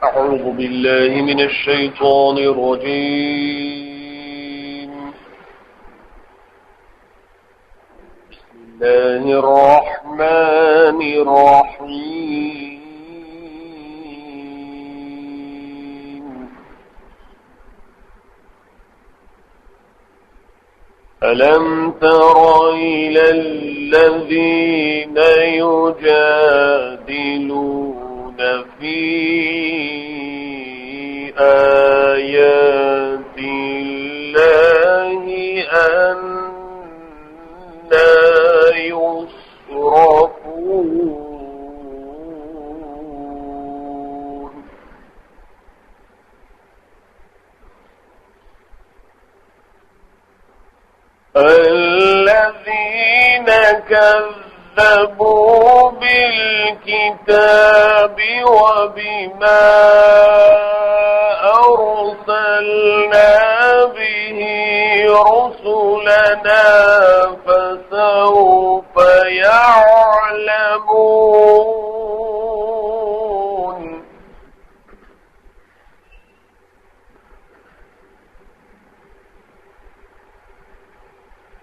أعوذ بالله من الشيطان الرجيم. بسم الله الرحمن الرحيم. ألم تر إلى الذين يجادلون في آيات الله أنى يصرفون. الذين كذبوا بالكتاب وبما أرسلنا به رسلنا فسوف يعلمون.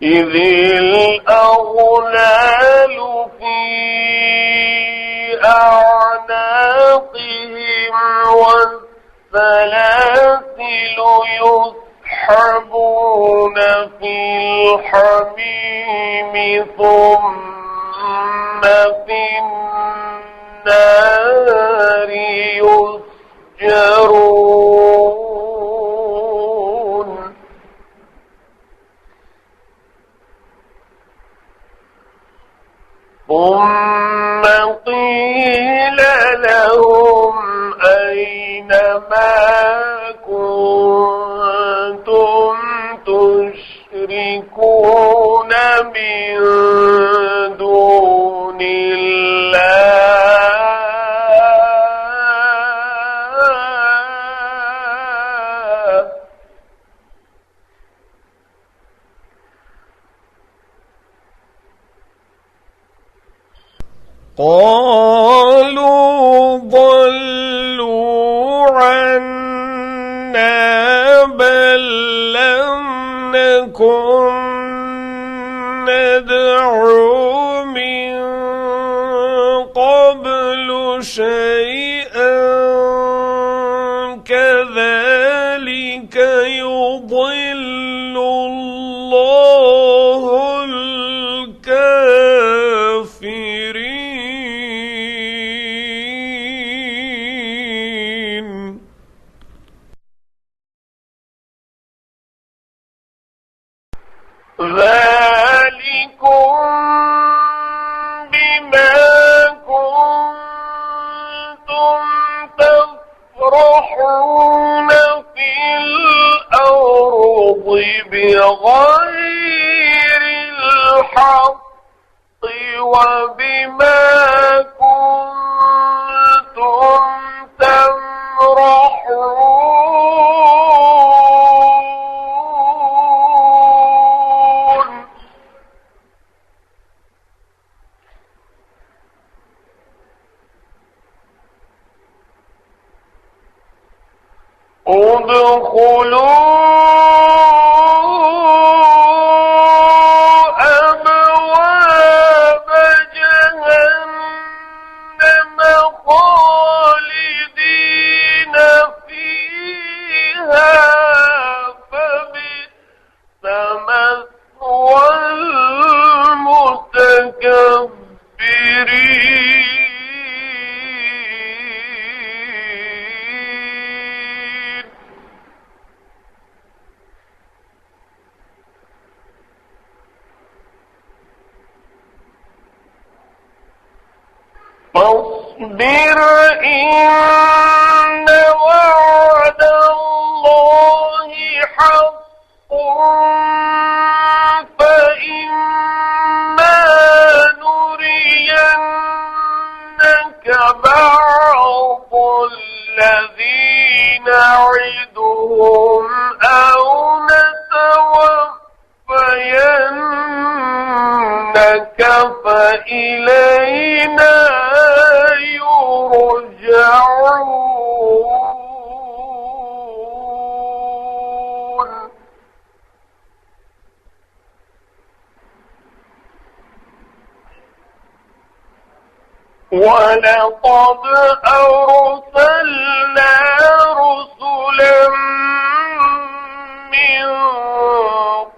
إذ الأغلال في أعناقهم والسلاسل يسحبون في الحميم ثم في النار يسجرون. ثم قيل لهم أين ما كنتم تشركون من دون الله قالوا ضلوا عنا بل لم نكن ندعو من قبل شيئا كذلك يضل الله الكافرين. ذلكم بما كنتم تفرحون في الأرض بغير الحق وبما كنتم تمرحون. ادخلوا أبواب جهنم خالدين فيها فبئس مثوى المتكبرين. فاصبر إن وعد الله حق فإما نرينك بعض الذي نعدهم أو نتوفينك فإلينا يرجعون. وَلَقَدْ أَرْسَلْنَا رُسُلًا مِّن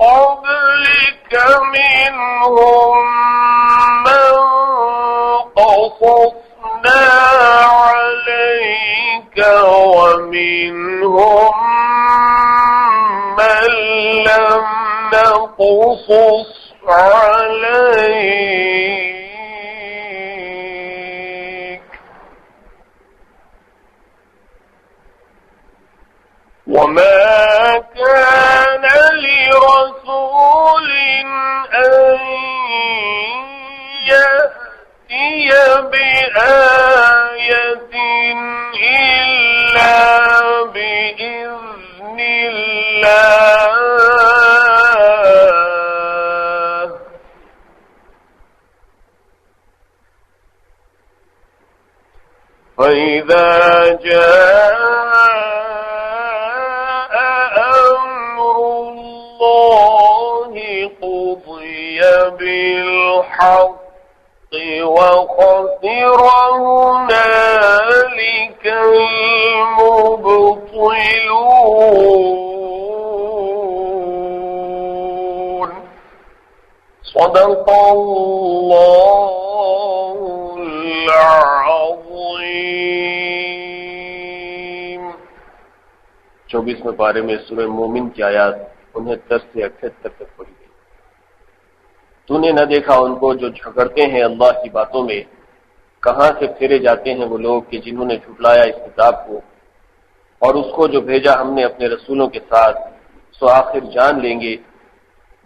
قَبْلِكَ مِنْهُم مَّن قَصَصْنَا عَلَيْكَ وَمِنْهُم مَّن لَّمْ نَقْصُصْ عَلَيْكَ وَمَا كَانَ لِرَسُولٍ أَن يَأْتِيَ بِآيَةٍ إِلَّا بِإِذْنِ اللَّهِ فَإِذَا جَاءَ أَمْرُ اللَّهِ قُضِيَ بِالْحَقِّ وَخَسِرَ هُنَالِكَ الْمُبْطِلُونَ صدق اللہ العظیم۔ 24ویں پارے میں سورہ مومن کی آیات 69 سے 78 تک پڑھی گئی۔ تو نے نہ دیکھا ان کو جو جھگڑتے ہیں اللہ کی باتوں میں، کہاں سے پھیرے جاتے ہیں وہ لوگ کہ جنہوں نے جھٹلایا اس کتاب کو اور اس کو جو بھیجا ہم نے اپنے رسولوں کے ساتھ، سو آخر جان لیں گے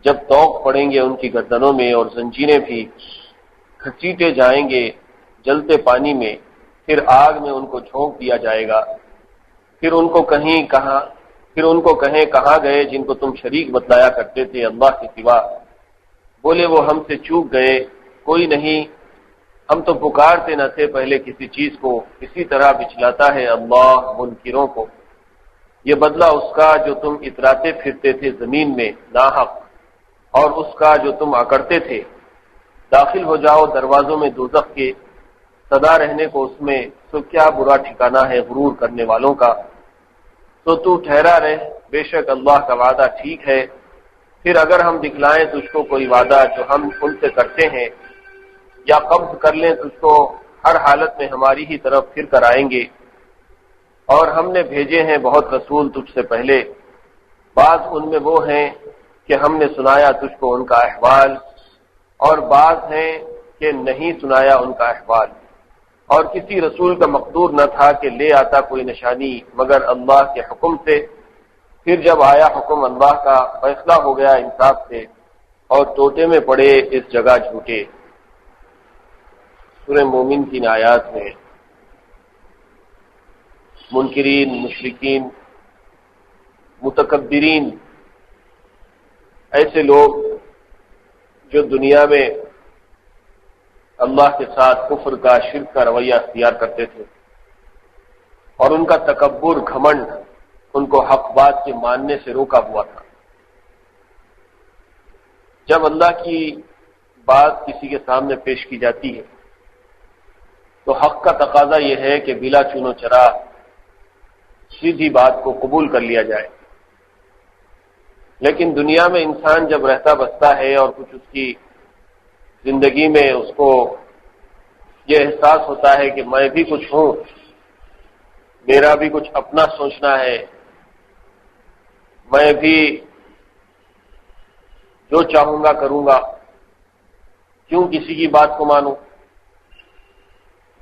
جب توق پڑیں گے ان کی گردنوں میں اور زنجیریں بھی گھسیٹے جائیں گے جلتے پانی میں، پھر آگ میں ان کو جھونک دیا جائے گا۔ پھر ان کو کہیں کہاں گئے جن کو تم شریک بتلایا کرتے تھے اللہ کے سوا؟ بولے وہ ہم سے چوک گئے، کوئی نہیں، ہم تو پکارتے نہ تھے پہلے کسی چیز کو، اسی طرح بچلاتا ہے اللہ منکروں کو۔ یہ بدلہ اس کا جو تم اتراتے پھرتے تھے زمین میں ناحق، اور اس کا جو تم اکڑتے تھے۔ داخل ہو جاؤ دروازوں میں دوزخ کے، سدا رہنے کو اس میں، تو کیا برا ٹھکانہ ہے غرور کرنے والوں کا۔ تو تو ٹھہرا رہ، بے شک اللہ کا وعدہ ٹھیک ہے۔ پھر اگر ہم دکھلائیں تجھ کو کوئی وعدہ جو ہم ان سے کرتے ہیں، یا قبض کر لیں تجھ کو، ہر حالت میں ہماری ہی طرف پھر کر آئیں گے۔ اور ہم نے بھیجے ہیں بہت رسول تجھ سے پہلے، بعض ان میں وہ ہیں کہ ہم نے سنایا تجھ کو ان کا احوال، اور بعض ہیں کہ نہیں سنایا ان کا احوال۔ اور کسی رسول کا مقدور نہ تھا کہ لے آتا کوئی نشانی مگر اللہ کے حکم سے۔ پھر جب آیا حکم اللہ کا، فیصلہ ہو گیا انصاف سے، اور ٹوٹے میں پڑے اس جگہ جھوٹے۔ سورہ مومن کی آیات میں منکرین، مشرکین، متکبرین، ایسے لوگ جو دنیا میں اللہ کے ساتھ کفر کا، شرک کا رویہ اختیار کرتے تھے، اور ان کا تکبر، گھمنڈ ان کو حق بات کے ماننے سے روکا ہوا تھا۔ جب اللہ کی بات کسی کے سامنے پیش کی جاتی ہے تو حق کا تقاضا یہ ہے کہ بلا چون و چرا سیدھی بات کو قبول کر لیا جائے۔ لیکن دنیا میں انسان جب رہتا بستا ہے اور کچھ اس کی زندگی میں اس کو یہ احساس ہوتا ہے کہ میں بھی کچھ ہوں، میرا بھی کچھ اپنا سوچنا ہے، میں بھی جو چاہوں گا کروں گا، کیوں کسی کی بات کو مانوں،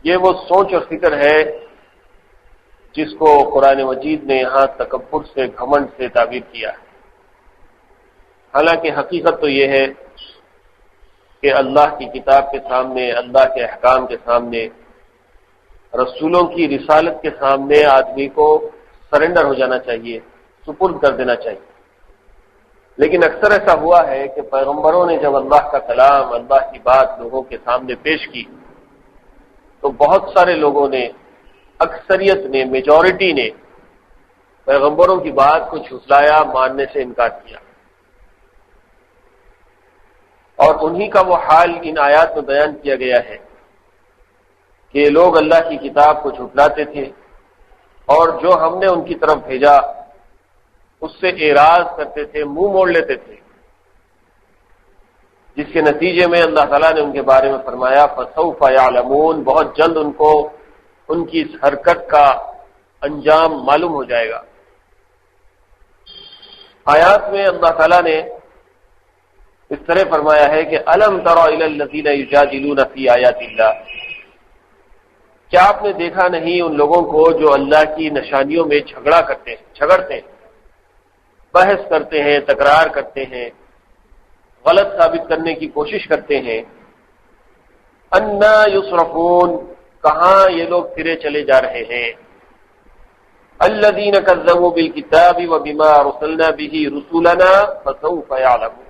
یہ وہ سوچ اور فکر ہے جس کو قرآن مجید نے یہاں تکبر سے، گھمنڈ سے تعبیر کیا ہے۔ حالانکہ حقیقت تو یہ ہے کہ اللہ کی کتاب کے سامنے، اللہ کے احکام کے سامنے، رسولوں کی رسالت کے سامنے آدمی کو سرنڈر ہو جانا چاہیے، سپرد کر دینا چاہیے۔ لیکن اکثر ایسا ہوا ہے کہ پیغمبروں نے جب اللہ کا کلام، اللہ کی بات لوگوں کے سامنے پیش کی تو بہت سارے لوگوں نے، اکثریت نے، میجورٹی نے پیغمبروں کی بات کو جھٹلایا، ماننے سے انکار کیا۔ اور انہی کا وہ حال ان آیات میں بیان کیا گیا ہے کہ یہ لوگ اللہ کی کتاب کو جھٹلاتے تھے اور جو ہم نے ان کی طرف بھیجا اس سے اعراض کرتے تھے، منہ موڑ لیتے تھے، جس کے نتیجے میں اللہ تعالیٰ نے ان کے بارے میں فرمایا فسوف یعلمون، بہت جلد ان کو ان کی اس حرکت کا انجام معلوم ہو جائے گا۔ آیات میں اللہ تعالیٰ نے اس طرح فرمایا ہے کہ الم تر الی الذین یجادلون فی آیات اللہ، کیا آپ نے دیکھا نہیں ان لوگوں کو جو اللہ کی نشانیوں میں جھگڑتے ہیں، بحث کرتے ہیں، تکرار کرتے ہیں، غلط ثابت کرنے کی کوشش کرتے ہیں، انا یصرفون، کہاں یہ لوگ پھرے چلے جا رہے ہیں، الذین کذبوا بالکتاب وبما ارسلنا به رسولنا فسوف یعلمون،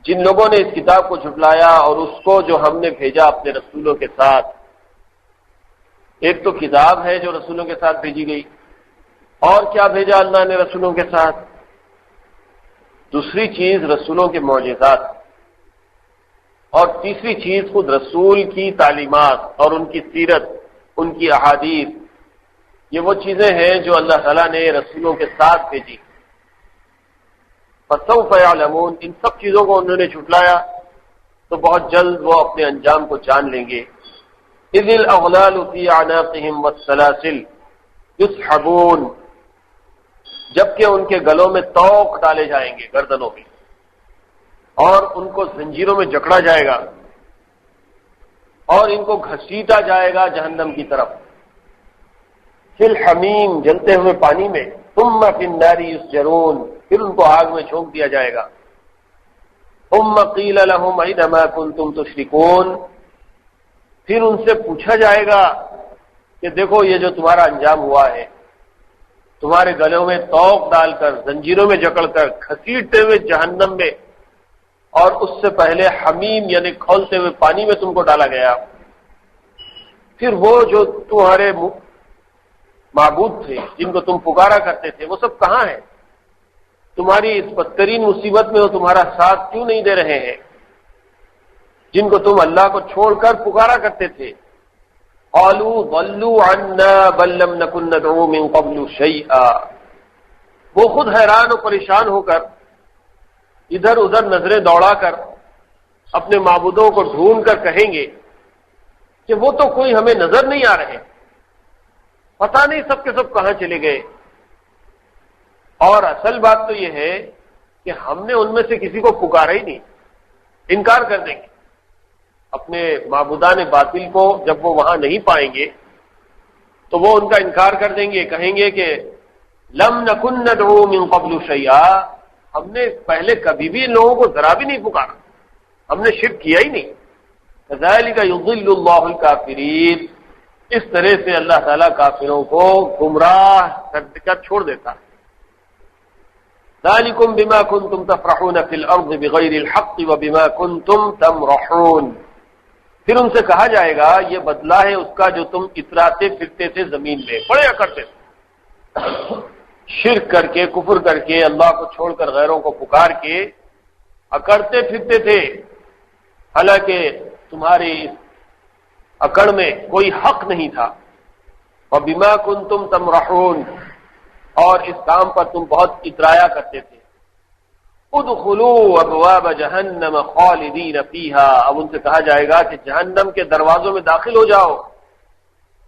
جن لوگوں نے اس کتاب کو جھٹلایا اور اس کو جو ہم نے بھیجا اپنے رسولوں کے ساتھ۔ ایک تو کتاب ہے جو رسولوں کے ساتھ بھیجی گئی، اور کیا بھیجا اللہ نے رسولوں کے ساتھ؟ دوسری چیز رسولوں کے معجزات، اور تیسری چیز خود رسول کی تعلیمات اور ان کی سیرت، ان کی احادیث، یہ وہ چیزیں ہیں جو اللہ تعالیٰ نے رسولوں کے ساتھ بھیجی۔ فسوف یعلمون، ان سب چیزوں کو انہوں نے جھٹلایا تو بہت جلد وہ اپنے انجام کو جان لیں گے۔ اذ الاغلال فی اعناقهم والسلاسل یسحبون، جبکہ ان کے گلوں میں طوق ڈالے جائیں گے، گردنوں میں، اور ان کو زنجیروں میں جکڑا جائے گا اور ان کو گھسیٹا جائے گا جہنم کی طرف، فی الحمیم، جلتے ہوئے پانی میں، ثم فی النار یسجرون، پھر ان کو آگ میں جھونک دیا جائے گا، ثم قیل لهم این ما کنتم تشرکون، پھر ان سے پوچھا جائے گا کہ دیکھو یہ جو تمہارا انجام ہوا ہے، تمہارے گلوں میں طوق ڈال کر، زنجیروں میں جکڑ کر، گھسیٹتے ہوئے جہنم میں، اور اس سے پہلے حمیم یعنی کھولتے ہوئے پانی میں تم کو ڈالا گیا، پھر وہ جو تمہارے معبود تھے جن کو تم پکارا کرتے تھے وہ سب کہاں ہیں؟ تمہاری اس بدترین مصیبت میں وہ تمہارا ساتھ کیوں نہیں دے رہے ہیں جن کو تم اللہ کو چھوڑ کر پکارا کرتے تھے؟ قالوا ضلوا عنا بل لم نكن ندعو من قبل شيئا، وہ خود حیران و پریشان ہو کر ادھر ادھر نظریں دوڑا کر اپنے معبودوں کو ڈھونڈ کر کہیں گے کہ وہ تو کوئی ہمیں نظر نہیں آ رہے، پتہ نہیں سب کے سب کہاں چلے گئے۔ اور اصل بات تو یہ ہے کہ ہم نے ان میں سے کسی کو پکارا ہی نہیں، انکار کر دیں گے اپنے معبودان باطل کو، جب وہ وہاں نہیں پائیں گے تو وہ ان کا انکار کر دیں گے، کہیں گے کہ لم نکن ندعو من قبل شیئا، ہم نے پہلے کبھی بھی ان لوگوں کو ذرا بھی نہیں پکارا، ہم نے شرک کیا ہی نہیں۔ کذالک یضل اللہ الکافرین، اس طرح سے اللہ تعالیٰ کافروں کو گمراہ کر چھوڑ دیتا ہے۔ ذالکم بما کنتم تفرحون فی الارض بغیر الحق وبما کنتم تمرحون، پھر ان سے کہا جائے گا یہ بدلہ ہے اس کا جو تم اتراتے پھرتے تھے زمین میں، بڑے اکڑتے تھے، شرک کر کے، کفر کر کے، اللہ کو چھوڑ کر غیروں کو پکار کے اکڑتے پھرتے تھے، حالانکہ تمہاری اکڑ میں کوئی حق نہیں تھا۔ وَبِمَا كُنْتُمْ تَمْرَحُونَ، اور اس کام پر تم بہت اترایا کرتے تھے۔ ادخلوا ابواب جہنم خالدین فیہا، اب ان سے کہا جائے گا کہ جہنم کے دروازوں میں داخل ہو جاؤ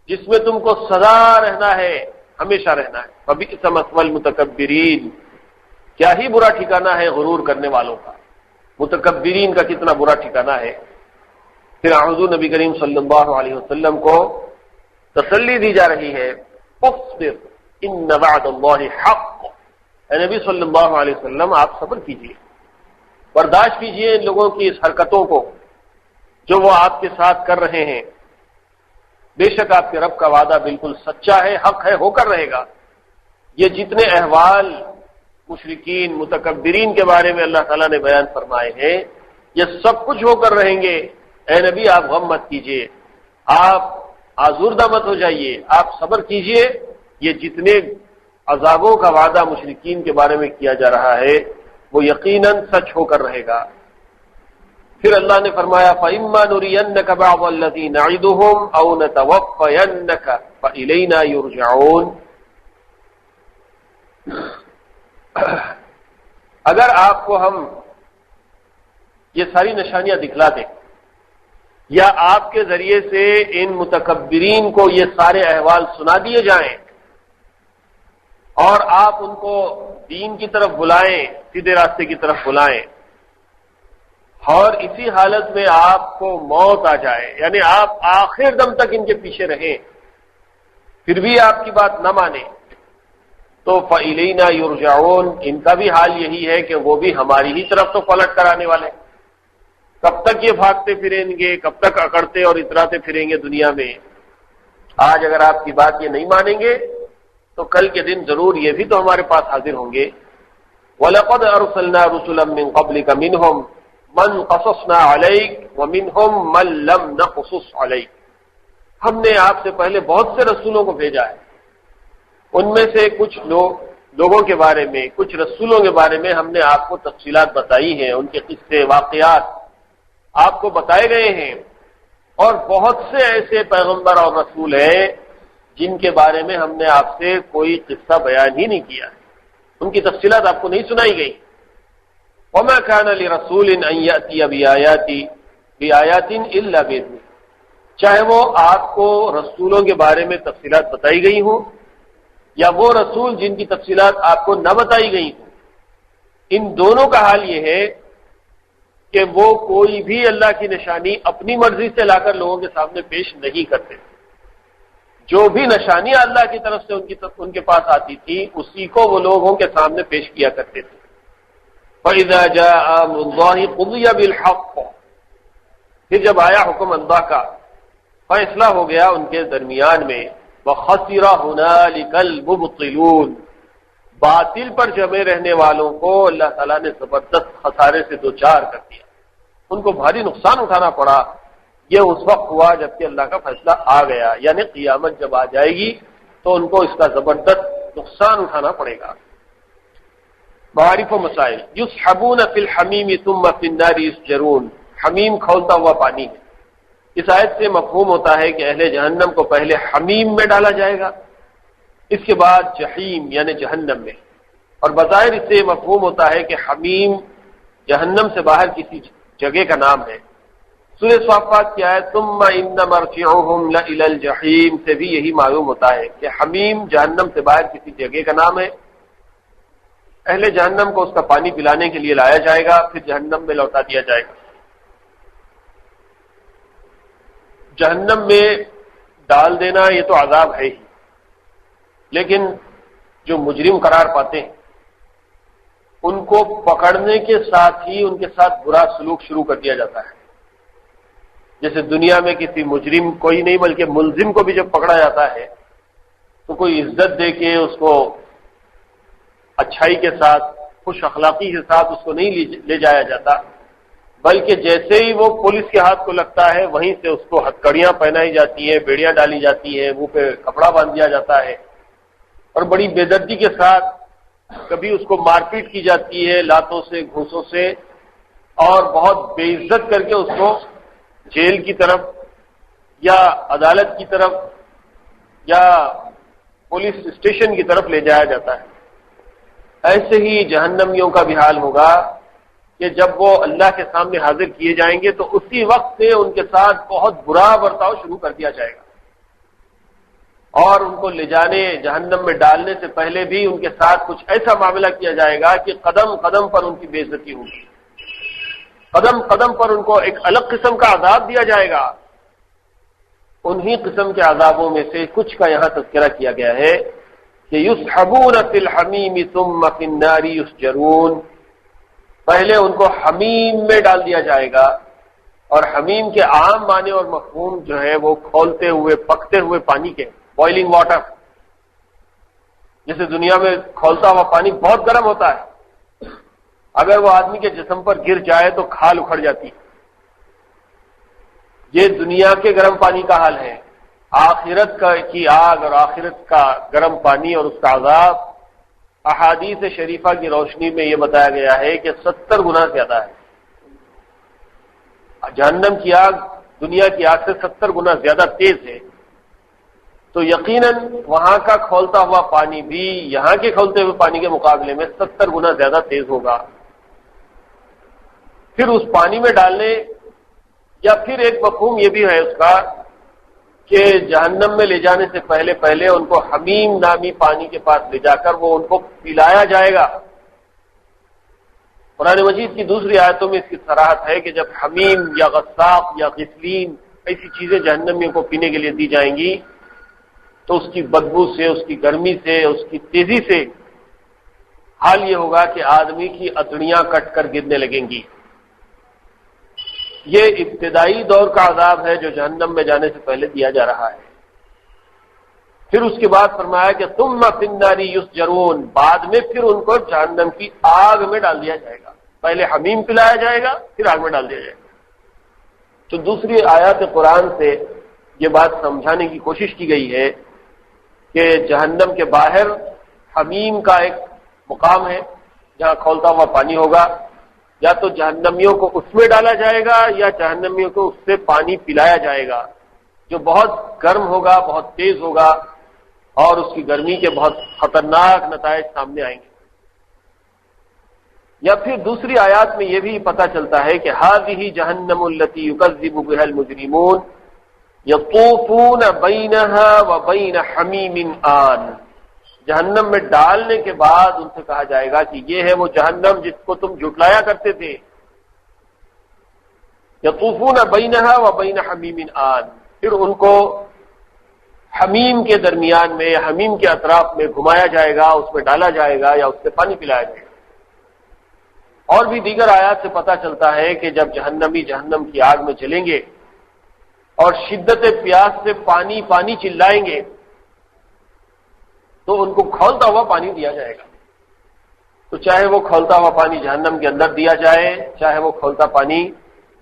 جس میں تم کو سدا رہنا ہے، ہمیشہ رہنا ہے۔ فبئس مثوى المتکبرین، کیا ہی برا ٹھکانہ ہے غرور کرنے والوں کا، متکبرین کا کتنا برا ٹھکانہ ہے۔ پھر حضور نبی کریم صلی اللہ علیہ وسلم کو تسلی دی جا رہی ہے، اصبر ان وعد اللہ حق، اے نبی صلی اللہ علیہ وسلم آپ صبر کیجئے، برداشت کیجئے ان لوگوں کی اس حرکتوں کو جو وہ آپ کے ساتھ کر رہے ہیں، بے شک آپ کے رب کا وعدہ بالکل سچا ہے، حق ہے، ہو کر رہے گا۔ یہ جتنے احوال مشرکین متکبرین کے بارے میں اللہ تعالیٰ نے بیان فرمائے ہیں یہ سب کچھ ہو کر رہیں گے۔ اے نبی آپ غم مت کیجئے، آپ آزردہ مت ہو جائیے، آپ صبر کیجئے، یہ جتنے عذابوں کا وعدہ مشرکین کے بارے میں کیا جا رہا ہے وہ یقیناً سچ ہو کر رہے گا۔ پھر اللہ نے فرمایا فَإِمَّا نُرِيَنَّكَ بَعْضَ الَّذِي نَعِدُهُمْ أَوْ نَتَوَفَّيَنَّكَ فَإِلَيْنَا يُرْجَعُونَ۔ اگر آپ کو ہم یہ ساری نشانیاں دکھلا دیں یا آپ کے ذریعے سے ان متکبرین کو یہ سارے احوال سنا دیے جائیں اور آپ ان کو دین کی طرف بلائیں، سیدھے راستے کی طرف بلائیں، اور اسی حالت میں آپ کو موت آ جائے، یعنی آپ آخر دم تک ان کے پیچھے رہیں، پھر بھی آپ کی بات نہ مانیں، تو فَإِلَيْنَا يُرْجَعُونَ، ان کا بھی حال یہی ہے کہ وہ بھی ہماری ہی طرف تو پلٹ کر آنے والے۔ کب تک یہ بھاگتے پھریں گے، کب تک اکڑتے اور اتراتے پھریں گے دنیا میں؟ آج اگر آپ کی بات یہ نہیں مانیں گے تو کل کے دن ضرور یہ بھی تو ہمارے پاس حاضر ہوں گے۔ وَلَقَدْ أَرْسَلْنَا رُسُلًا مِّن قَبْلِكَ مِنْهُمْ مَنْ قَصَصْنَا عَلَيْكَ وَمِنْهُمْ مَنْ لَمْ نَقْصُصْ عَلَيْكَ، ہم نے آپ سے پہلے بہت سے رسولوں کو بھیجا ہے، ان میں سے کچھ لوگوں کے بارے میں، کچھ رسولوں کے بارے میں ہم نے آپ کو تفصیلات بتائی ہیں، ان کے قصے واقعات آپ کو بتائے گئے ہیں، اور بہت سے ایسے پیغمبر اور رسول ہیں جن کے بارے میں ہم نے آپ سے کوئی قصہ بیان ہی نہیں کیا، ان کی تفصیلات آپ کو نہیں سنائی گئی۔ وَمَا كَانَ لِرَسُولٍ أَن يَأْتِيَ بِآيَاتٍ إِلَّا بِإِذْنِهِ، چاہے وہ آپ کو رسولوں کے بارے میں تفصیلات بتائی گئی ہوں یا وہ رسول جن کی تفصیلات آپ کو نہ بتائی گئی ہوں، ان دونوں کا حال یہ ہے کہ وہ کوئی بھی اللہ کی نشانی اپنی مرضی سے لا کر لوگوں کے سامنے پیش نہیں کرتے، جو بھی نشانیاں اللہ کی طرف سے ان کے پاس آتی تھی اسی کو وہ لوگوں کے سامنے پیش کیا کرتے تھے۔ فَإِذَا جَاءَ أَمْرُ اللَّهِ قُضِيَ بِالْحَقِّ، پھر جب آیا حکم اللہ کا، فیصلہ ہو گیا ان کے درمیان میں، وَخَسِرَ هُنَالِكَ الْمُبْطِلُونَ، باطل پر جمے رہنے والوں کو اللہ تعالیٰ نے زبردست خسارے سے دوچار کر دیا، ان کو بھاری نقصان اٹھانا پڑا۔ یہ اس وقت ہوا جبکہ اللہ کا فیصلہ آ گیا، یعنی قیامت جب آ جائے گی تو ان کو اس کا زبردست نقصان اٹھانا پڑے گا۔ معارف و مسائل، یسحبون فی الحمیم ثم فی النار یسجرون، حمیم کھولتا ہوا پانی ہے۔ اس آیت سے مفہوم ہوتا ہے کہ اہل جہنم کو پہلے حمیم میں ڈالا جائے گا، اس کے بعد جہیم یعنی جہنم میں، اور بظاہر اس سے مفہوم ہوتا ہے کہ حمیم جہنم سے باہر کسی جگہ کا نام ہے۔ سورہ صافات کی آیت ثم ان مرجعهم لإلی الجحیم سے بھی یہی معلوم ہوتا ہے کہ حمیم جہنم سے باہر کسی جگہ کا نام ہے۔ اہل جہنم کو اس کا پانی پلانے کے لیے لایا جائے گا، پھر جہنم میں لوٹا دیا جائے گا۔ جہنم میں ڈال دینا یہ تو عذاب ہے ہی، لیکن جو مجرم قرار پاتے ہیں ان کو پکڑنے کے ساتھ ہی ان کے ساتھ برا سلوک شروع کر دیا جاتا ہے۔ جیسے دنیا میں کسی مجرم کوئی نہیں بلکہ ملزم کو بھی جب پکڑا جاتا ہے تو کوئی عزت دے کے اس کو اچھائی کے ساتھ، خوش اخلاقی کے ساتھ اس کو نہیں لے جایا جاتا، بلکہ جیسے ہی وہ پولیس کے ہاتھ کو لگتا ہے وہیں سے اس کو ہتھکڑیاں پہنائی جاتی ہیں، بیڑیاں ڈالی جاتی ہیں، منہ پہ کپڑا باندھ دیا جاتا ہے، اور بڑی بے دردی کے ساتھ کبھی اس کو مار پیٹ کی جاتی ہے لاتوں سے، گھوسوں سے، اور بہت بے عزت کر کے اس کو جیل کی طرف یا عدالت کی طرف یا پولیس اسٹیشن کی طرف لے جایا جاتا ہے۔ ایسے ہی جہنمیوں کا بھی حال ہوگا کہ جب وہ اللہ کے سامنے حاضر کیے جائیں گے تو اسی وقت سے ان کے ساتھ بہت برا برتاؤ شروع کر دیا جائے گا، اور ان کو لے جانے جہنم میں ڈالنے سے پہلے بھی ان کے ساتھ کچھ ایسا معاملہ کیا جائے گا کہ قدم قدم پر ان کی بے عزتی ہوگی، قدم قدم پر ان کو ایک الگ قسم کا عذاب دیا جائے گا۔ انہی قسم کے عذابوں میں سے کچھ کا یہاں تذکرہ کیا گیا ہے کہ یسحبون فی الحمیم ثم فی النار یسجرون، پہلے ان کو حمیم میں ڈال دیا جائے گا، اور حمیم کے عام معنی اور مفہوم جو ہے وہ کھولتے ہوئے پکتے ہوئے پانی کے، بوائلنگ واٹر۔ جیسے دنیا میں کھولتا ہوا پانی بہت گرم ہوتا ہے، اگر وہ آدمی کے جسم پر گر جائے تو کھال اکھڑ جاتی ہے۔ یہ دنیا کے گرم پانی کا حال ہے۔ آخرت کی آگ اور آخرت کا گرم پانی اور اس کا عذاب احادیث شریفہ کی روشنی میں یہ بتایا گیا ہے کہ 70 گنا زیادہ ہے۔ جہنم کی آگ دنیا کی آگ سے 70 گنا زیادہ تیز ہے، تو یقیناً وہاں کا کھولتا ہوا پانی بھی یہاں کے کھولتے ہوئے پانی کے مقابلے میں 70 گنا زیادہ تیز ہوگا۔ پھر اس پانی میں ڈالنے، یا پھر ایک مفہوم یہ بھی ہے اس کا کہ جہنم میں لے جانے سے پہلے پہلے ان کو حمیم نامی پانی کے پاس لے جا کر وہ ان کو پلایا جائے گا۔ قرآن مجید کی دوسری آیتوں میں اس کی صراحت ہے کہ جب حمیم یا غساق یا غسلین ایسی چیزیں جہنمیوں کو پینے کے لیے دی جائیں گی تو اس کی بدبو سے، اس کی گرمی سے، اس کی تیزی سے حال یہ ہوگا کہ آدمی کی اتڑیاں کٹ کر گرنے لگیں گی۔ یہ ابتدائی دور کا عذاب ہے جو جہنم میں جانے سے پہلے دیا جا رہا ہے۔ پھر اس کے بعد فرمایا کہ ثم فی النار یسجرون، بعد میں پھر ان کو جہنم کی آگ میں ڈال دیا جائے گا۔ پہلے حمیم پلایا جائے گا، پھر آگ میں ڈال دیا جائے گا۔ تو دوسری آیات قرآن سے یہ بات سمجھانے کی کوشش کی گئی ہے کہ جہنم کے باہر حمیم کا ایک مقام ہے جہاں کھولتا ہوا پانی ہوگا، یا تو جہنمیوں کو اس میں ڈالا جائے گا یا جہنمیوں کو اس سے پانی پلایا جائے گا جو بہت گرم ہوگا، بہت تیز ہوگا، اور اس کی گرمی کے بہت خطرناک نتائج سامنے آئیں گے۔ یا پھر دوسری آیات میں یہ بھی پتہ چلتا ہے کہ هذه جہنم التي يكذب بها المجرمون يطوفون بينها وبين حميم آن، جہنم میں ڈالنے کے بعد ان سے کہا جائے گا کہ یہ ہے وہ جہنم جس کو تم جھٹلایا کرتے تھے۔ یطوفون بینہا و بین حمیم آن، پھر ان کو حمیم کے درمیان میں، حمیم کے اطراف میں گھمایا جائے گا، اس میں ڈالا جائے گا یا اس سے پانی پلایا جائے گا۔ اور بھی دیگر آیات سے پتہ چلتا ہے کہ جب جہنمی جہنم کی آگ میں چلیں گے اور شدت پیاس سے پانی پانی چلائیں گے تو ان کو کھولتا ہوا پانی دیا جائے گا۔ تو چاہے وہ کھولتا ہوا پانی جہنم کے اندر دیا جائے، چاہے وہ کھولتا پانی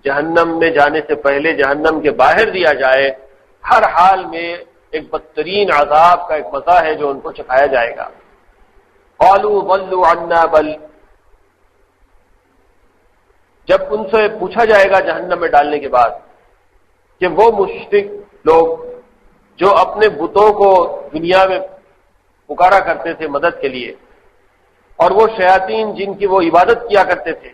جہنم میں جانے سے پہلے جہنم کے باہر دیا جائے، ہر حال میں ایک بدترین عذاب کا ایک مزہ ہے جو ان کو چکھایا جائے گا۔ قالوا ضلوا عنا بل، جب ان سے پوچھا جائے گا جہنم میں ڈالنے کے بعد کہ وہ مشرک لوگ جو اپنے بتوں کو دنیا میں پکارا کرتے تھے مدد کے لیے، اور وہ شیاطین جن کی وہ عبادت کیا کرتے تھے،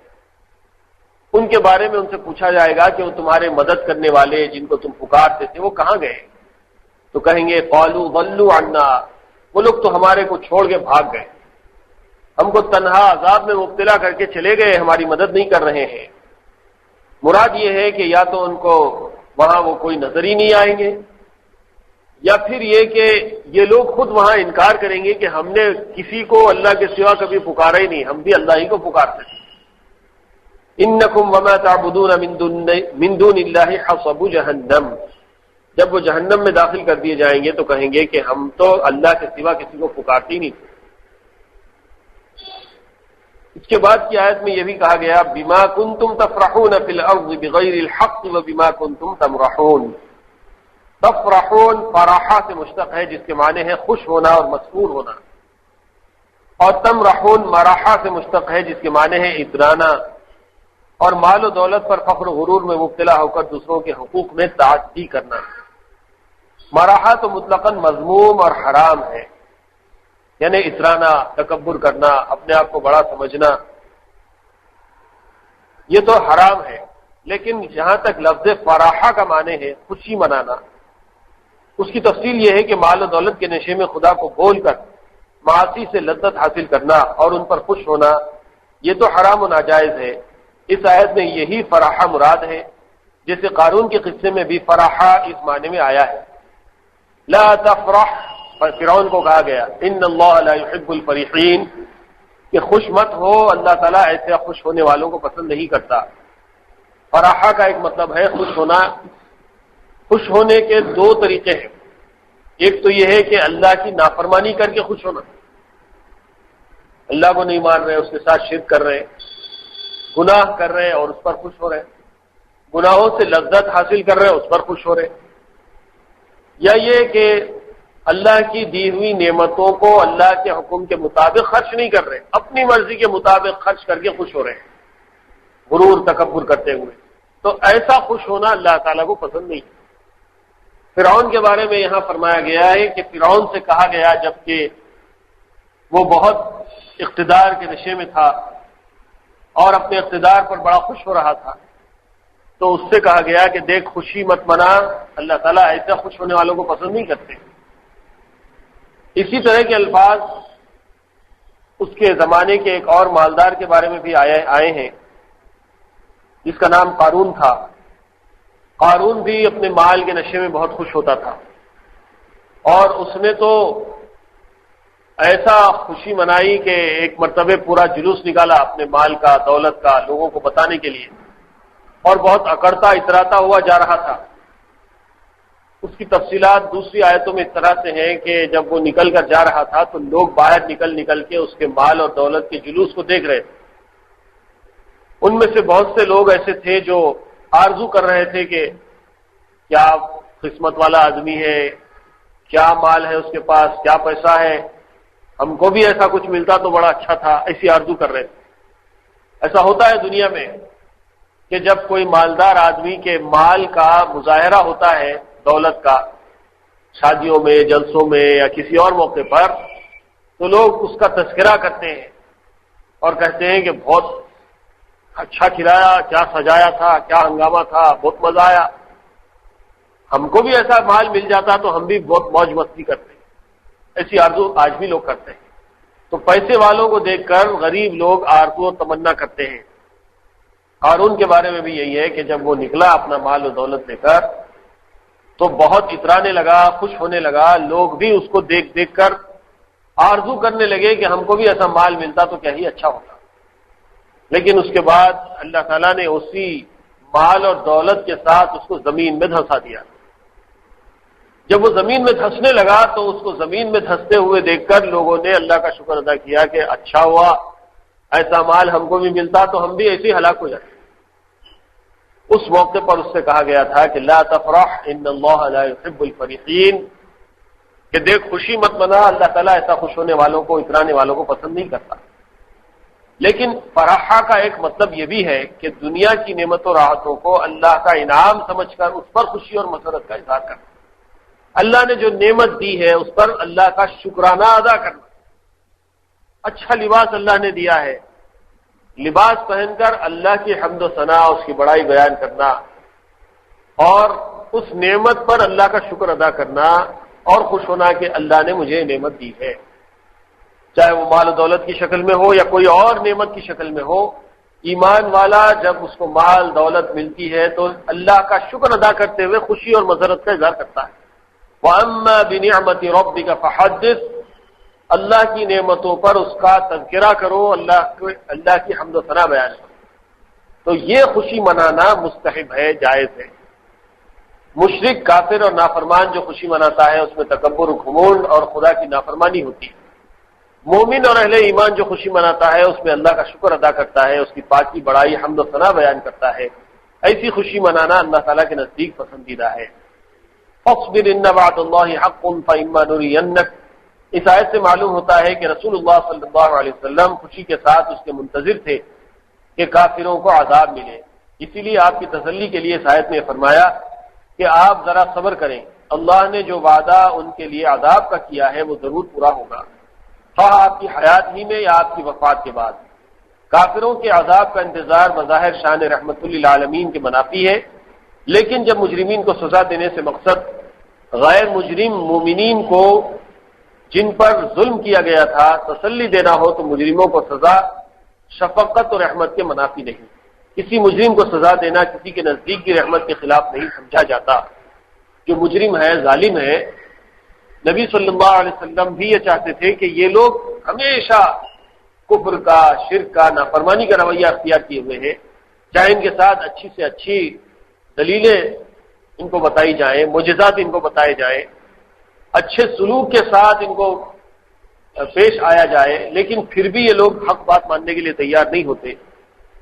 ان کے بارے میں ان سے پوچھا جائے گا کہ وہ تمہارے مدد کرنے والے جن کو تم پکارتے تھے وہ کہاں گئے؟ تو کہیں گے قالوا ضلوا عنا، وہ لوگ تو ہمارے کو چھوڑ کے بھاگ گئے، ہم کو تنہا عذاب میں مبتلا کر کے چلے گئے، ہماری مدد نہیں کر رہے ہیں۔ مراد یہ ہے کہ یا تو ان کو وہاں وہ کوئی نظر ہی نہیں آئیں گے، یا پھر یہ کہ یہ لوگ خود وہاں انکار کریں گے کہ ہم نے کسی کو اللہ کے سوا کبھی پکارا ہی نہیں، ہم بھی اللہ ہی کو پکارتے ہیں۔ انکم وما تعبدون من دون اللہ حصب جہنم، جب وہ جہنم میں داخل کر دیے جائیں گے تو کہیں گے کہ ہم تو اللہ کے سوا کسی کو پکارتے ہی نہیں تھے۔ اس کے بعد کی آیت میں یہ بھی کہا گیا بما کنتم تفرحون فی الارض بغیر الحق وبما کنتم تمرحون۔ تفرحون فرحہ سے مشتق ہے جس کے معنی ہے خوش ہونا اور مسرور ہونا، اور تمرحون مرحہ سے مشتق ہے جس کے معنی ہے اترانا اور مال و دولت پر فخر و غرور میں مبتلا ہو کر دوسروں کے حقوق میں تعدی کرنا۔ مرحہ تو مطلقاً مذموم اور حرام ہے، یعنی اترانا، تکبر کرنا، اپنے آپ کو بڑا سمجھنا، یہ تو حرام ہے۔ لیکن جہاں تک لفظ فراحہ کا معنی ہے خوشی منانا، اس کی تفصیل یہ ہے کہ مال و دولت کے نشے میں خدا کو بھول کر معاصی سے لذت حاصل کرنا اور ان پر خوش ہونا، یہ تو حرام و ناجائز ہے۔ اس آیت میں یہی فراحہ مراد ہے، جیسے قارون کے قصے میں بھی فراحہ اس معنی میں آیا ہے۔ لا تفرح، فرعون کو کہا گیا ان اللہ لا يحب الفریحین، کہ خوش مت ہو، اللہ تعالیٰ ایسے خوش ہونے والوں کو پسند نہیں کرتا۔ فراحہ کا ایک مطلب ہے خوش ہونا۔ خوش ہونے کے دو طریقے ہیں، ایک تو یہ ہے کہ اللہ کی نافرمانی کر کے خوش ہونا، اللہ کو نہیں مان رہے، اس کے ساتھ شرک کر رہے، گناہ کر رہے اور اس پر خوش ہو رہے، گناہوں سے لذت حاصل کر رہے اس پر خوش ہو رہے، یا یہ کہ اللہ کی دی ہوئی نعمتوں کو اللہ کے حکم کے مطابق خرچ نہیں کر رہے، اپنی مرضی کے مطابق خرچ کر کے خوش ہو رہے ہیں، غرور تکبر کرتے ہوئے، تو تو ایسا خوش ہونا اللہ تعالیٰ کو پسند نہیں. فرعون کے بارے میں یہاں فرمایا گیا ہے کہ فرعون سے کہا گیا جبکہ وہ بہت اقتدار کے نشے میں تھا اور اپنے اقتدار پر بڑا خوش ہو رہا تھا، تو اس سے کہا گیا کہ دیکھ خوشی مت منا، اللہ تعالیٰ ایسا خوش ہونے والوں کو پسند نہیں کرتے. اسی طرح کے الفاظ اس کے زمانے کے ایک اور مالدار کے بارے میں بھی آئے ہیں جس کا نام قارون تھا. قارون بھی اپنے مال کے نشے میں بہت خوش ہوتا تھا اور اس نے تو ایسا خوشی منائی کہ ایک مرتبہ پورا جلوس نکالا اپنے مال کا، دولت کا، لوگوں کو بتانے کے لیے، اور بہت اکڑتا اتراتا ہوا جا رہا تھا. اس کی تفصیلات دوسری آیتوں میں اس طرح سے ہیں کہ جب وہ نکل کر جا رہا تھا تو لوگ باہر نکل کے اس کے مال اور دولت کے جلوس کو دیکھ رہے تھے. ان میں سے بہت سے لوگ ایسے تھے جو آرزو کر رہے تھے کہ کیا قسمت والا آدمی ہے، کیا مال ہے اس کے پاس، کیا پیسہ ہے، ہم کو بھی ایسا کچھ ملتا تو بڑا اچھا تھا، ایسی آرزو کر رہے تھے. ایسا ہوتا ہے دنیا میں کہ جب کوئی مالدار آدمی کے مال کا مظاہرہ ہوتا ہے، دولت کا، شادیوں میں، جلسوں میں یا کسی اور موقع پر، تو لوگ اس کا تذکرہ کرتے ہیں اور کہتے ہیں کہ بہت اچھا کھلایا، کیا سجایا تھا، کیا ہنگامہ تھا، بہت مزہ آیا، ہم کو بھی ایسا مال مل جاتا تو ہم بھی بہت موج مستی کرتے. ایسی آرزو آج بھی لوگ کرتے ہیں. تو پیسے والوں کو دیکھ کر غریب لوگ آرزو و تمنا کرتے ہیں. قارون کے بارے میں بھی یہی ہے کہ جب وہ نکلا اپنا مال و دولت لے کر تو بہت اترانے لگا، خوش ہونے لگا. لوگ بھی اس کو دیکھ کر آرزو کرنے لگے کہ ہم کو بھی ایسا مال ملتا تو کیا ہی اچھا ہوتا. لیکن اس کے بعد اللہ تعالیٰ نے اسی مال اور دولت کے ساتھ اس کو زمین میں دھنسا دیا. جب وہ زمین میں دھنسنے لگا تو اس کو زمین میں دھنستے ہوئے دیکھ کر لوگوں نے اللہ کا شکر ادا کیا کہ اچھا ہوا، ایسا مال ہم کو بھی ملتا تو ہم بھی ایسے ہلاک ہو جاتے. اس موقع پر اس سے کہا گیا تھا کہ لا تفرح ان اللہ لا يحب الفرحین، کہ دیکھ خوشی مت منا، اللہ تعالیٰ ایسا خوش ہونے والوں کو، اترانے والوں کو پسند نہیں کرتا. لیکن فرحہ کا ایک مطلب یہ بھی ہے کہ دنیا کی نعمتوں راحتوں کو اللہ کا انعام سمجھ کر اس پر خوشی اور مسرت کا اظہار کرنا. اللہ نے جو نعمت دی ہے اس پر اللہ کا شکرانہ ادا کرنا. اچھا لباس اللہ نے دیا ہے، لباس پہن کر اللہ کی حمد و ثنا، اس کی بڑائی بیان کرنا اور اس نعمت پر اللہ کا شکر ادا کرنا اور خوش ہونا کہ اللہ نے مجھے نعمت دی ہے، چاہے وہ مال و دولت کی شکل میں ہو یا کوئی اور نعمت کی شکل میں ہو. ایمان والا جب اس کو مال دولت ملتی ہے تو اللہ کا شکر ادا کرتے ہوئے خوشی اور مسرت کا اظہار کرتا ہے. وَأَمَّا بِنِعْمَةِ رَبِّكَ فَحَدِّثْ، اللہ کی نعمتوں پر اس کا تذکرہ کرو، اللہ کی حمد و ثنا بیان کرو. تو یہ خوشی منانا مستحب ہے، جائز ہے. مشرک، کافر اور نافرمان جو خوشی مناتا ہے اس میں تکبر، گھمنڈ اور خدا کی نافرمانی ہوتی ہے. مومن اور اہل ایمان جو خوشی مناتا ہے اس میں اللہ کا شکر ادا کرتا ہے، اس کی پاکی، بڑائی، حمد و ثنا بیان کرتا ہے. ایسی خوشی منانا اللہ تعالیٰ کے نزدیک پسندیدہ ہے. فاصبر ان وعد اللہ حق فإما نرینک، اس آیت سے معلوم ہوتا ہے کہ رسول اللہ صلی اللہ علیہ وسلم خوشی کے ساتھ اس کے منتظر تھے کہ کافروں کو عذاب ملے. اسی لیے آپ کی تسلی کے لیے اس آیت میں فرمایا کہ آپ ذرا صبر کریں، اللہ نے جو وعدہ ان کے لیے عذاب کا کیا ہے وہ ضرور پورا ہوگا، خواہ آپ کی حیات ہی میں یا آپ کی وفات کے بعد. کافروں کے عذاب کا انتظار بظاہر شان رحمت للعالمین کے منافی ہے، لیکن جب مجرمین کو سزا دینے سے مقصد غیر مجرم مومنین کو جن پر ظلم کیا گیا تھا تسلی دینا ہو تو مجرموں کو سزا شفقت اور رحمت کے منافی نہیں. کسی مجرم کو سزا دینا کسی کے نزدیک کی رحمت کے خلاف نہیں سمجھا جاتا. جو مجرم ہے، ظالم ہے، نبی صلی اللہ علیہ وسلم بھی یہ چاہتے تھے کہ یہ لوگ ہمیشہ کفر کا، شرک کا، نافرمانی کا رویہ اختیار کیے ہوئے ہیں، چاہے ان کے ساتھ اچھی سے اچھی دلیلیں ان کو بتائی جائیں، معجزات ان کو بتائے جائیں، اچھے سلوک کے ساتھ ان کو پیش آیا جائے، لیکن پھر بھی یہ لوگ حق بات ماننے کے لیے تیار نہیں ہوتے.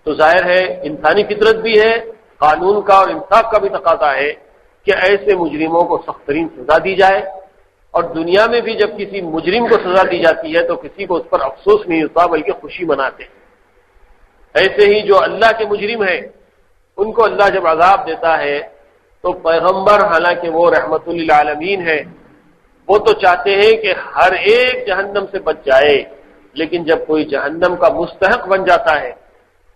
تو ظاہر ہے انسانی فطرت بھی ہے، قانون کا اور انصاف کا بھی تقاضا ہے کہ ایسے مجرموں کو سخت ترین سزا دی جائے. اور دنیا میں بھی جب کسی مجرم کو سزا دی جاتی ہے تو کسی کو اس پر افسوس نہیں ہوتا بلکہ خوشی مناتے ہیں. ایسے ہی جو اللہ کے مجرم ہیں ان کو اللہ جب عذاب دیتا ہے تو پیغمبر حالانکہ وہ رحمت للعالمین ہے، وہ تو چاہتے ہیں کہ ہر ایک جہنم سے بچ جائے، لیکن جب کوئی جہنم کا مستحق بن جاتا ہے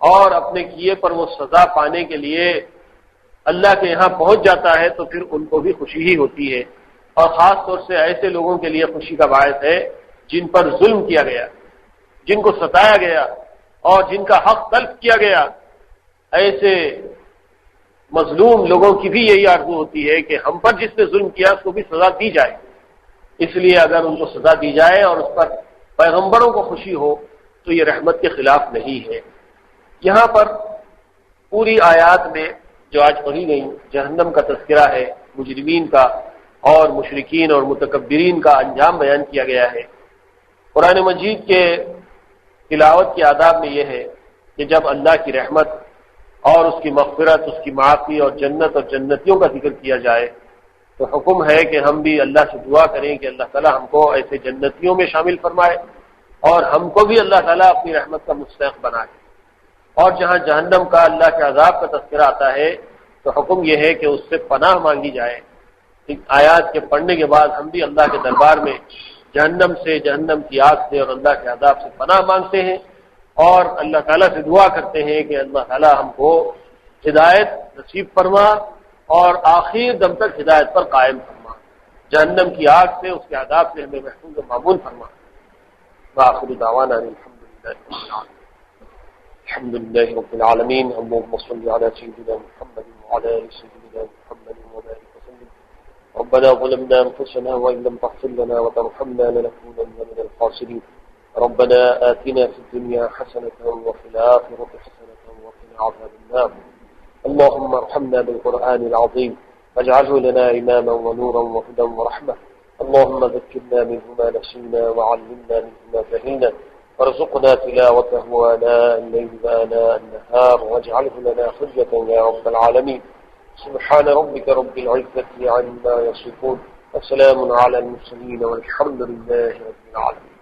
اور اپنے کیے پر وہ سزا پانے کے لیے اللہ کے یہاں پہنچ جاتا ہے تو پھر ان کو بھی خوشی ہی ہوتی ہے، اور خاص طور سے ایسے لوگوں کے لیے خوشی کا باعث ہے جن پر ظلم کیا گیا، جن کو ستایا گیا اور جن کا حق تلف کیا گیا۔ ایسے مظلوم لوگوں کی بھی یہی آرزو ہوتی ہے کہ ہم پر جس نے ظلم کیا اس کو بھی سزا دی جائے، اس لیے اگر ان کو سزا دی جائے اور اس پر پیغمبروں کو خوشی ہو تو یہ رحمت کے خلاف نہیں ہے۔ یہاں پر پوری آیات میں جو آج پڑھی گئی جہنم کا تذکرہ ہے، مجرمین کا اور مشرکین اور متکبرین کا انجام بیان کیا گیا ہے۔ قرآن مجید کے تلاوت کے آداب میں یہ ہے کہ جب اللہ کی رحمت اور اس کی مغفرت، اس کی معافی اور جنت اور جنتیوں کا ذکر کیا جائے تو حکم ہے کہ ہم بھی اللہ سے دعا کریں کہ اللہ تعالیٰ ہم کو ایسے جنتیوں میں شامل فرمائے اور ہم کو بھی اللہ تعالیٰ اپنی رحمت کا مستحق بنائے۔ اور جہاں جہنم کا، اللہ کے عذاب کا تذکرہ آتا ہے تو حکم یہ ہے کہ اس سے پناہ مانگی جائے۔ آیات کے پڑھنے کے بعد ہم بھی اللہ کے دربار میں جہنم سے، جہنم کی آگ سے اور اللہ کے عذاب سے پناہ مانگتے ہیں اور اللہ تعالیٰ سے دعا کرتے ہیں کہ اللہ تعالیٰ ہم کو ہدایت نصیب فرما اور آخر دم تک ہدایت پر قائم فرما، جہنم کی آگ سے، اس کے عذاب سے ہمیں محفوظ و معمول فرما۔ وآخر دعوانا الحمد للہ رب العالمین۔ اللهم صل على سيدنا محمد وعلى آل سيدنا محمد وبارك وسلم۔ ربنا ظلمنا أنفسنا وإن لم تغفر لنا وترحمنا لنكونن من الخاسرين۔ ربنا آتنا في الدنيا حسنة وفي الآخرة حسنة وقنا عذاب النار۔ اللهم ارحمنا بالقرآن العظيم واجعله لنا إماما ونورا وهدى ورحمة۔ اللهم ذكرنا منه ما نسينا وعلمنا منه ما جهلنا وارزقنا تلاوته آناء الليل وآناء النهار واجعله لنا حجة يا رب العالمين۔ سبحان ربك رب العزة عما يصفون وسلام على المرسلين والحمد لله رب العالمين۔